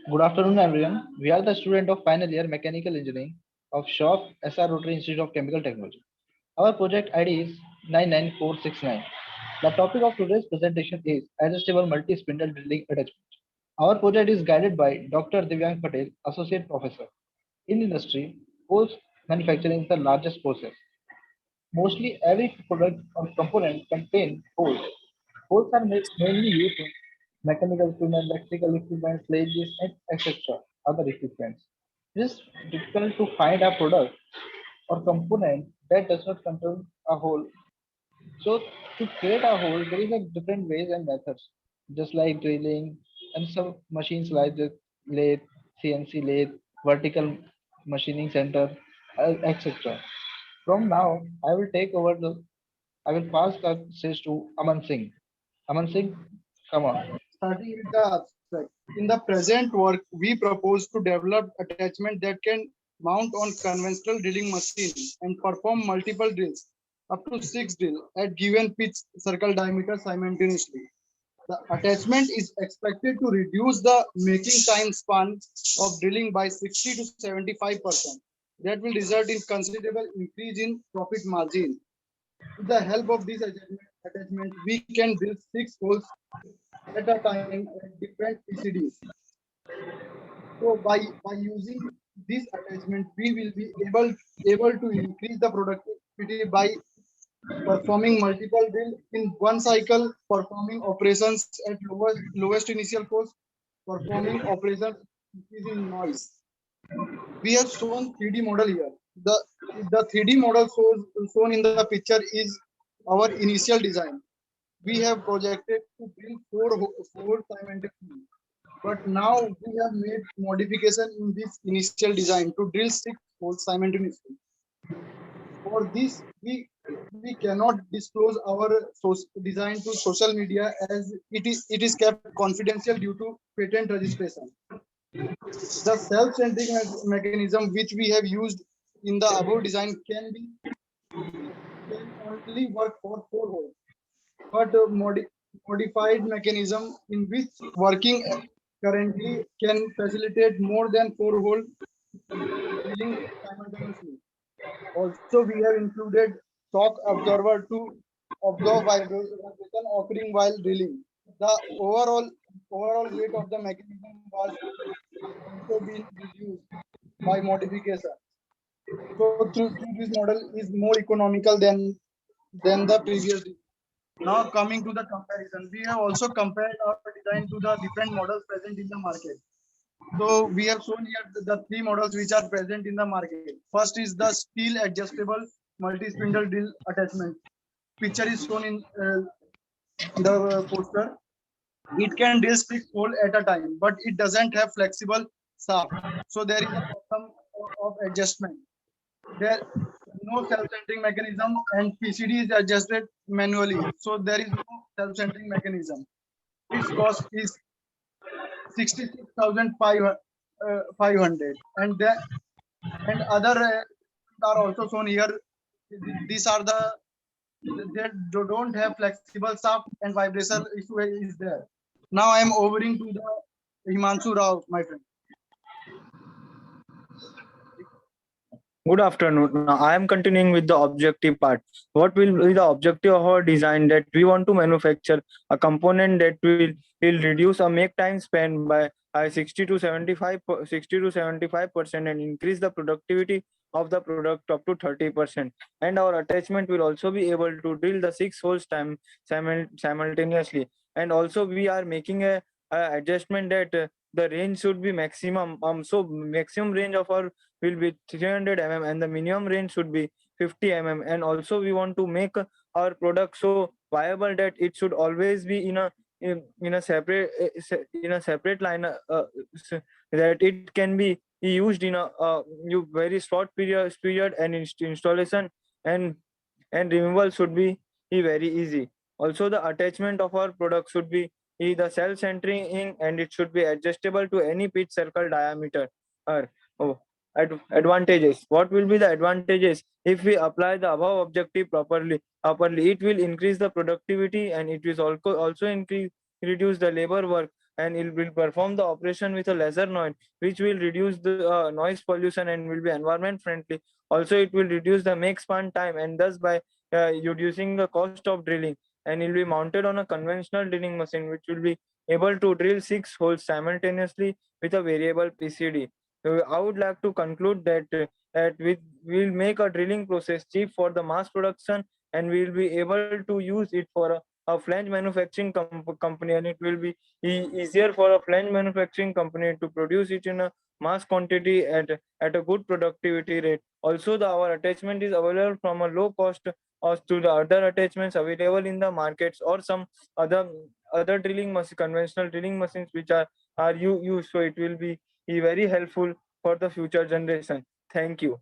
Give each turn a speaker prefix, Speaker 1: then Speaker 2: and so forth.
Speaker 1: Good afternoon, everyone. We are the student of final year mechanical engineering of SHOP SR Rotary Institute of Chemical Technology. Our project ID is 99469. The topic of today's presentation is adjustable multi-spindle drilling attachment. Our project is guided by Dr. Divyang Patel, Associate Professor. In industry, hose manufacturing is the largest process. Mostly every product or component contains holes. Holes are mainly used in mechanical equipment, electrical equipment, flanges, and etc. other equipments. It is difficult to find a product or component that does not contain a hole. So to create a hole, there is a different ways and methods, just like drilling and some machines like the lathe, CNC lathe, vertical machining center, etc. From now, I will pass the stage to Aman Singh. Aman Singh, come on.
Speaker 2: Starting with the abstract. In the present work, we propose to develop attachment that can mount on conventional drilling machine and perform multiple drills, up to 6 drills at given pitch circle diameter simultaneously. The attachment is expected to reduce the making time span of drilling by 60 to 75%. That will result in considerable increase in profit margin. With the help of this attachment, we can drill 6 holes at a time at different PCDs. So by using this attachment, we will be able to increase the productivity by performing multiple drill in one cycle, performing operations at lowest initial cost, performing operations increasing noise. We have shown 3D model here. The 3D model shown in the picture is our initial design. We have projected to drill four simultaneously. But now we have made modification in this initial design to drill 6 holes simultaneously. For this, we cannot disclose our design to social media as it is kept confidential due to patent registration. The self-centric mechanism which we have used in the above design can only work for 4 holes, but modified mechanism in which working currently can facilitate more than 4 hole drilling simultaneously. Also, we have included shock absorber to observe vibration occurring while drilling. The overall weight of the mechanism was also been reduced by modification. So through this model is more economical than the previous design. Now coming to the comparison, we have also compared our design to the different models present in the market. So we have shown here the 3 models which are present in the market. First is the steel adjustable multi-spindle drill attachment. Picture is shown in the poster. It can drill 6 holes at a time, but it doesn't have flexible shaft. So there is a problem of adjustment. There no self-centering mechanism and PCD is adjusted manually. So there is no self-centering mechanism. Its cost is 66,500 and other are also shown here. These are the they don't have flexible shaft and vibration issue is there. Now I am overing to the Himanshu Rao, my friend.
Speaker 3: Good afternoon. Now, I am continuing with the objective part. What will be the objective of our design? That we want to manufacture a component that will reduce a make time spent by 60 to 75% and increase the productivity of the product up to 30%. And our attachment will also be able to drill the 6 holes simultaneously. And also we are making a adjustment that the range should be maximum. So maximum range of our will be 300 and the minimum range should be 50 and also we want to make our product so viable that it should always be in a separate line that it can be used in a very short period and installation and removal should be very easy. Also the attachment of our product should be the self-centering and it should be adjustable to any pitch circle diameter. Oh, advantages. What will be the advantages if we apply the above objective properly? It will increase the productivity and it will also increase reduce the labor work and it will perform the operation with a lesser noise, which will reduce the noise pollution and will be environment friendly. Also, it will reduce the make span time and thus by reducing the cost of drilling. And it will be mounted on a conventional drilling machine, which will be able to drill 6 holes simultaneously with a variable PCD. I would like to conclude that we'll make a drilling process cheap for the mass production, and we'll be able to use it for a flange manufacturing company, and it will be easier for a flange manufacturing company to produce it in a mass quantity at a good productivity rate. Also, our attachment is available from a low cost or to the other attachments available in the markets, or some other drilling machine, conventional drilling machines which are used. So it will be very helpful for the future generation. Thank you.